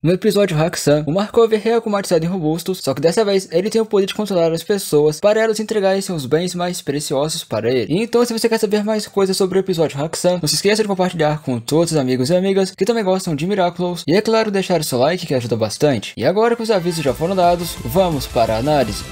No episódio Hack-san, o Markov é reacumatizado em robustos, só que dessa vez ele tem o poder de controlar as pessoas para elas entregarem seus bens mais preciosos para ele. E então, se você quer saber mais coisas sobre o episódio Hack-san, não se esqueça de compartilhar com todos os amigos e amigas que também gostam de Miraculous, e é claro deixar o seu like que ajuda bastante. E agora que os avisos já foram dados, vamos para a análise.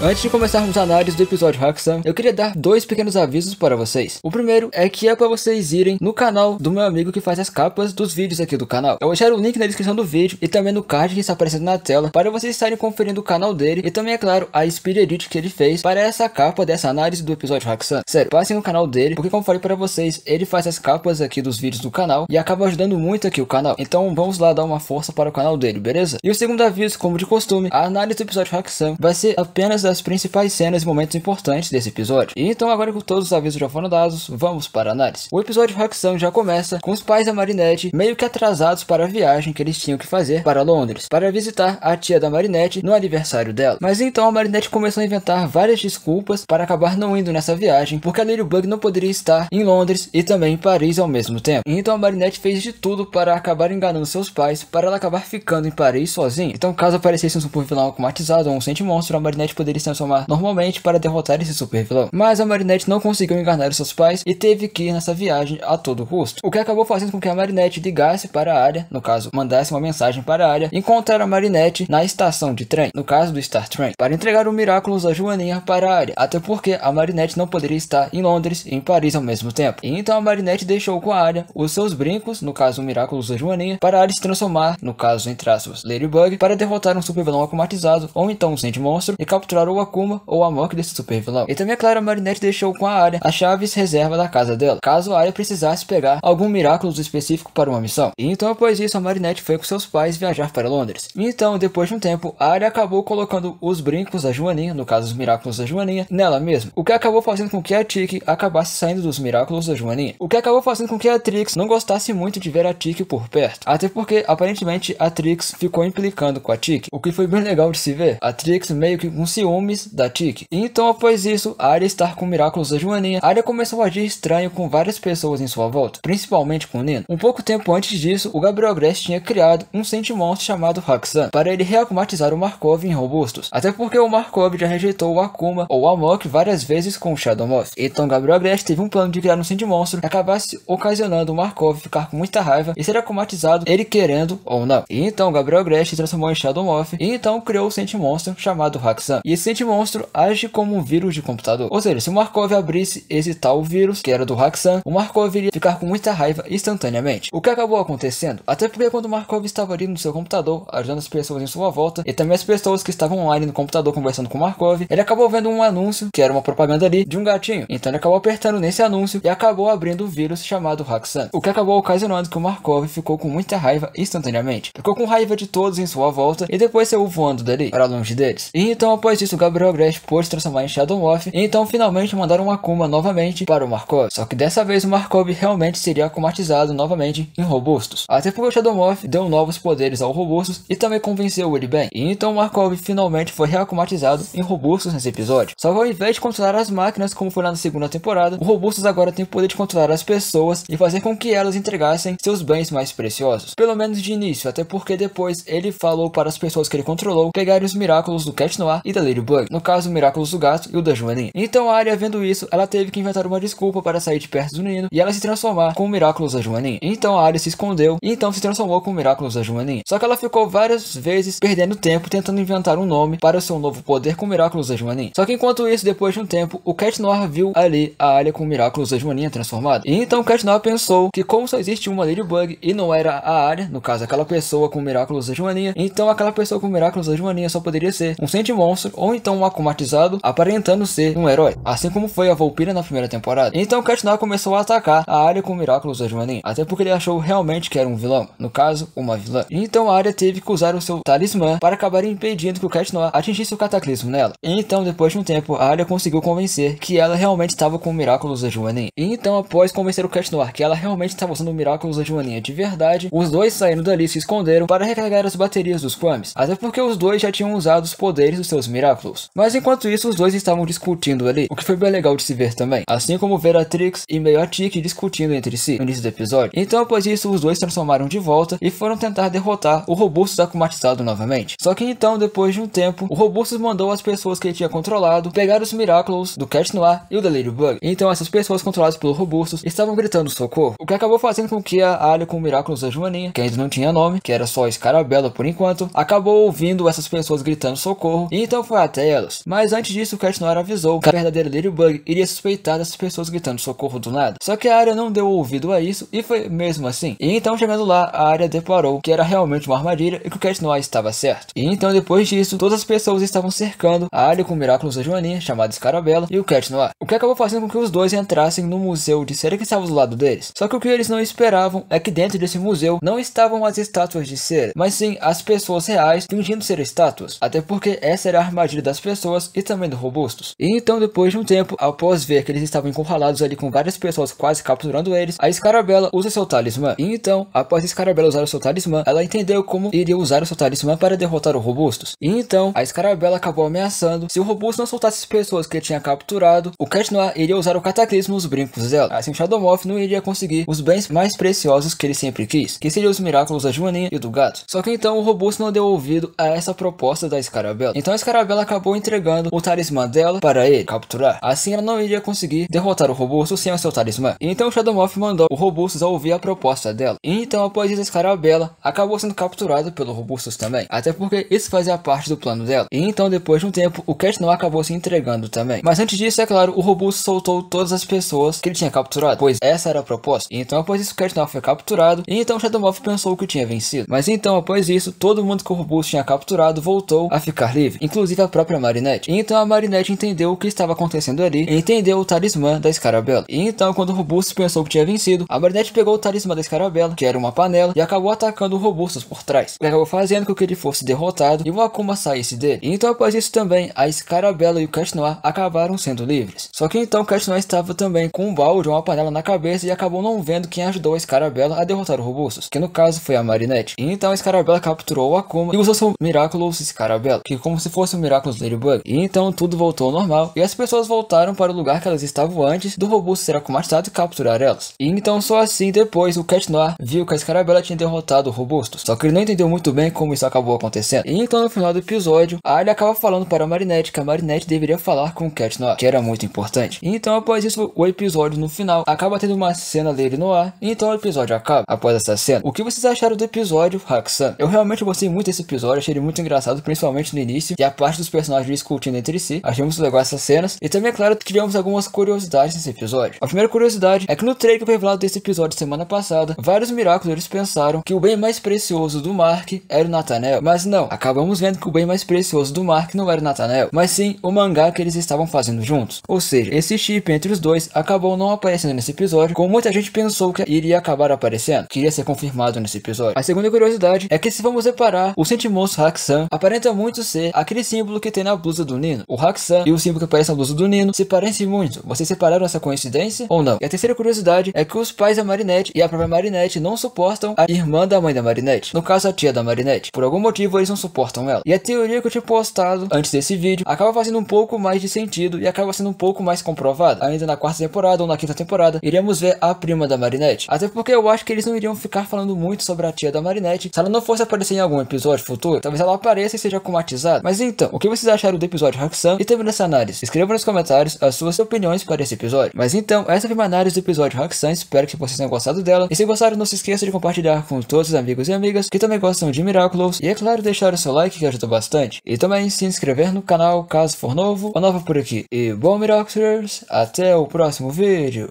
Antes de começarmos a análise do episódio Hack-san, eu queria dar dois pequenos avisos para vocês. O primeiro é que é para vocês irem no canal do meu amigo que faz as capas dos vídeos aqui do canal. Eu vou deixar o link na descrição do vídeo e também no card que está aparecendo na tela para vocês estarem conferindo o canal dele e também, é claro, a speed edit que ele fez para essa capa dessa análise do episódio Hack-san. Sério, passem no canal dele, porque como falei para vocês, ele faz as capas aqui dos vídeos do canal e acaba ajudando muito aqui o canal. Então vamos lá dar uma força para o canal dele, beleza? E o segundo aviso, como de costume, a análise do episódio Hack-san vai ser apenas das principais cenas e momentos importantes desse episódio. E então, agora que todos os avisos já foram dados, vamos para a análise. O episódio Hack-san já começa com os pais da Marinette meio que atrasados para a viagem que eles tinham que fazer para Londres, para visitar a tia da Marinette no aniversário dela. Mas então a Marinette começou a inventar várias desculpas para acabar não indo nessa viagem, porque a Ladybug não poderia estar em Londres e também em Paris ao mesmo tempo. E então a Marinette fez de tudo para acabar enganando seus pais, para ela acabar ficando em Paris sozinha. Então, caso aparecesse um super vilão automatizado ou um sentimonstro, a Marinette poderia se transformar normalmente para derrotar esse super vilão. Mas a Marinette não conseguiu enganar os seus pais e teve que ir nessa viagem a todo custo. O que acabou fazendo com que a Marinette ligasse para a área, no caso, mandasse uma mensagem para a área, encontrar a Marinette na estação de trem, no caso do Star Train, para entregar o Miraculous da Joaninha para a área, até porque a Marinette não poderia estar em Londres e em Paris ao mesmo tempo. E então a Marinette deixou com a área os seus brincos, no caso o Miraculous da Joaninha, para a área se transformar, no caso entre aspas, Ladybug, para derrotar um super vilão automatizado, ou então um sentimonstro, e capturar o Akuma ou a Mock desse super vilão. E também, é claro, a Marinette deixou com a área as chaves reserva da casa dela, caso a área precisasse pegar algum Miraculous específico para uma missão. E então, após isso, a Marinette foi com seus pais viajar para Londres. E então, depois de um tempo, a área acabou colocando os brincos da Joaninha, no caso os Miraculous da Joaninha, nela mesma, o que acabou fazendo com que a Tiki acabasse saindo dos Miraculous da Joaninha, o que acabou fazendo com que a Trix não gostasse muito de ver a Tiki por perto, até porque aparentemente a Trix ficou implicando com a Tiki, o que foi bem legal de se ver, a Trix meio que com ciúmes da Tiki. E então, após isso, a área estar com Miraculous da Joaninha, a área começou a agir estranho com várias pessoas em sua volta, principalmente com o Nino. Um pouco tempo antes disso, o Gabriel Grass tinha criado um sentimonstro chamado Hack-san, para ele reacumatizar o Markov em robustos, até porque o Markov já rejeitou o Akuma ou a Mock várias vezes com o Shadow Moth. Então Gabriel Grass teve um plano de criar um sentimonstro que acabasse ocasionando o Markov ficar com muita raiva e ser akumatizado, ele querendo ou não. E então Gabriel Grass se transformou em Shadow Moth e então criou o sentimonstro chamado Hack-san. E esse sentimonstro age como um vírus de computador. Ou seja, se o Markov abrisse esse tal vírus, que era do Hack-san, o Markov iria ficar com muita raiva instantaneamente. O que acabou acontecendo? Até porque quando o Markov estava ali no seu computador, ajudando as pessoas em sua volta, e também as pessoas que estavam online no computador conversando com o Markov, ele acabou vendo um anúncio, que era uma propaganda ali, de um gatinho. Então ele acabou apertando nesse anúncio e acabou abrindo o vírus chamado Hack-san. O que acabou ocasionando que o Markov ficou com muita raiva instantaneamente. Ficou com raiva de todos em sua volta e depois saiu voando dali, para longe deles. E então após isso, o Gabriel Grass pôde se transformar em Shadow Moth, e então finalmente mandaram um Akuma novamente para o Markov. Só que dessa vez o Markov realmente seria akumatizado novamente em robustos. Até porque o Shadow Moth deu novos poderes ao robustos e também convenceu ele bem. E então o Markov finalmente foi reakumatizado em robustos nesse episódio. Só que ao invés de controlar as máquinas, como foi lá na segunda temporada, o robustos agora tem o poder de controlar as pessoas e fazer com que elas entregassem seus bens mais preciosos. Pelo menos de início, até porque depois ele falou para as pessoas que ele controlou pegarem os Miraculous do Cat Noir e da Ladybug. No caso, o Miraculous do gato e o da Joaninha. Então a área, vendo isso, ela teve que inventar uma desculpa para sair de perto do Nino e ela se transformar com o Miraculous da Joaninha. Então a área se escondeu e então se transformou com o Miraculous da Joaninha. Só que ela ficou várias vezes perdendo tempo tentando inventar um nome para o seu novo poder com o Miraculous da Joaninha. Só que enquanto isso, depois de um tempo, o Cat Noir viu ali a área com o Miraculous da Joaninha transformado. E então o Cat Noir pensou que como só existe uma Ladybug e não era a área, no caso aquela pessoa com o Miraculous da Joaninha, então aquela pessoa com o Miraculous da Joaninha só poderia ser um sentimonstro ou então um akumatizado aparentando ser um herói, assim como foi a Volpina na primeira temporada. Então o Cat Noir começou a atacar a área com o Miraculous da Joaninha, até porque ele achou realmente que era um vilão, no caso, uma vilã. Então a área teve que usar o seu talismã para acabar impedindo que o Cat Noir atingisse o cataclismo nela. E então, depois de um tempo, a área conseguiu convencer que ela realmente estava com o Miraculous da Joaninha. E então, após convencer o Cat Noir que ela realmente estava usando o Miraculous da Joaninha de verdade, os dois saíram dali e se esconderam para recarregar as baterias dos Kwamis, até porque os dois já tinham usado os poderes dos seus Miraculous. Miraculous. Mas enquanto isso, os dois estavam discutindo ali, o que foi bem legal de se ver também, assim como ver a Trix e meio a Tiki discutindo entre si no início do episódio. Então após isso, os dois transformaram de volta e foram tentar derrotar o Robustus akumatizado novamente. Só que então, depois de um tempo, o Robustus mandou as pessoas que ele tinha controlado pegar os Miraculous do Cat Noir e o Deliriebug. Então essas pessoas controladas pelo Robustus estavam gritando socorro, o que acabou fazendo com que a Alia com o Miraculous da Joaninha, que ainda não tinha nome, que era só Scarabella por enquanto, acabou ouvindo essas pessoas gritando socorro e então foi até elas. Mas antes disso, o Cat Noir avisou que a verdadeira Deliriebug iria suspeitar dessas pessoas gritando socorro do nada. Só que a Alia não deu ouvido a isso e foi mesmo assim. E então chegando lá, a Alia deparou que era realmente uma armadilha e que o Cat Noir estava certo. E então depois disso, todas as pessoas estavam cercando a Alia com o Miraculous da Joaninha, chamada Scarabella, e o Cat Noir, o que acabou fazendo com que os dois entrassem no museu de cera que estava do lado deles. Só que o que eles não esperavam é que dentro desse museu não estavam as estátuas de cera, mas sim as pessoas reais fingindo ser estátuas, até porque essa era a armadilha das pessoas e também do Robustus. E então depois de um tempo, após ver que eles estavam encurralados ali com várias pessoas quase capturando eles, a Scarabella usa seu talismã. E então, após a Scarabella usar o seu talismã, ela entendeu como iria usar o seu talismã para derrotar o Robustus. E então, a Scarabella acabou ameaçando, se o Robustus não soltasse as pessoas que ele tinha capturado, o Cat Noir iria usar o cataclismo nos brincos dela. Assim o Shadow Moth não iria conseguir os bens mais preciosos que ele sempre quis, que seriam os Miraculous da Joaninha e do gato. Só que então o Robustus não deu ouvido a essa proposta da Scarabella. Então a Scarabella acabou entregando o talismã dela para ele capturar. Assim ela não iria conseguir derrotar o Robustus sem o seu talismã. E então o Shadow Moth mandou o Robustus a ouvir a proposta dela. E então após isso a Scarabella acabou sendo capturada pelo Robustus também, até porque isso fazia parte do plano dela. E então depois de um tempo o Cat Noir acabou se entregando também. Mas antes disso, é claro, o Robustus soltou todas as pessoas que ele tinha capturado, pois essa era a proposta. E então após isso o Cat Noir foi capturado e então o Shadow Moth pensou que tinha vencido. Mas então após isso, todo mundo que o Robustus tinha capturado voltou a ficar livre, inclusive a própria Marinette. E então a Marinette entendeu o que estava acontecendo ali e entendeu o talismã da Scarabella. E então quando o Robustus pensou que tinha vencido, a Marinette pegou o talismã da Scarabella, que era uma panela, e acabou atacando o Robustus por trás, o que acabou fazendo com que ele fosse derrotado e o Akuma saísse dele. E então após isso também, a Scarabella e o Cat Noir acabaram sendo livres. Só que então o Cat Noir estava também com um balde ou uma panela na cabeça e acabou não vendo quem ajudou a Scarabella a derrotar o Robustus, que no caso foi a Marinette. E então a Scarabella capturou o Akuma e usou seu Miraculous Scarabella, que como se fosse o Miraculous Ladybug. E então tudo voltou ao normal e as pessoas voltaram para o lugar que elas estavam antes do Robustus ser akumatizado e capturar elas. E então só assim depois o Cat Noir viu que a Scarabella tinha derrotado o Robustus, só que ele não entendeu muito bem como isso acabou acontecendo. E então no final do episódio, a Alia acaba falando para a Marinette que a Marinette deveria falar com o Cat Noir, que era muito importante. E então após isso, o episódio no final acaba tendo uma cena dele no ar, e então o episódio acaba. Após essa cena, o que vocês acharam do episódio Hakusan? Eu realmente gostei muito desse episódio, achei ele muito engraçado, principalmente no início, e a parte dos personagens discutindo entre si. Achei muito legal essas cenas, e também é claro que tivemos algumas curiosidades nesse episódio. A primeira curiosidade é que no trailer que foi revelado desse episódio semana passada, vários Miraculous eles pensaram que o bem mais precioso do Mark era o Nathanael, mas não, acabamos vendo que o bem mais precioso do Mark não era o Nathanael, mas sim o mangá que eles estavam fazendo juntos. Ou seja, esse chip entre os dois acabou não aparecendo nesse episódio, como muita gente pensou que iria acabar aparecendo, que iria ser confirmado nesse episódio. A segunda curiosidade é que se vamos reparar, o Sentimos Hakusan aparenta muito ser aquele símbolo que tem na blusa do Nino. O Hakusan e o símbolo que aparece na blusa do Nino se parecem muito. Vocês separaram essa coincidência ou não? E a terceira curiosidade é que os pais da Marinette e a própria Marinette não suportam a irmã da mãe da Marinette, no caso a tia da Marinette. Por algum motivo eles não suportam ela. E a teoria que eu tinha postado antes desse vídeo acaba fazendo um pouco mais de sentido e acaba sendo um pouco mais comprovada. Ainda na quarta temporada ou na quinta temporada, iremos ver a prima da Marinette. Até porque eu acho que eles não iriam ficar falando muito sobre a tia da Marinette se ela não fosse aparecer em algum episódio futuro. Talvez ela apareça e seja akumatizada. Mas então, o que vocês acharam do episódio Hakusan e também dessa análise? Escreva nos comentários as suas opiniões para esse episódio. Mas então, essa foi uma análise do episódio Hakusan. Espero que vocês tenham gostado dela. E se gostaram, não se esqueça de compartilhar com todos os amigos e amigas que também gostam de Miraculous. E é claro, deixar o seu like que ajuda bastante. E também se inscrever no canal caso for novo ou nova por aqui. E bom Miraculous, até o próximo vídeo.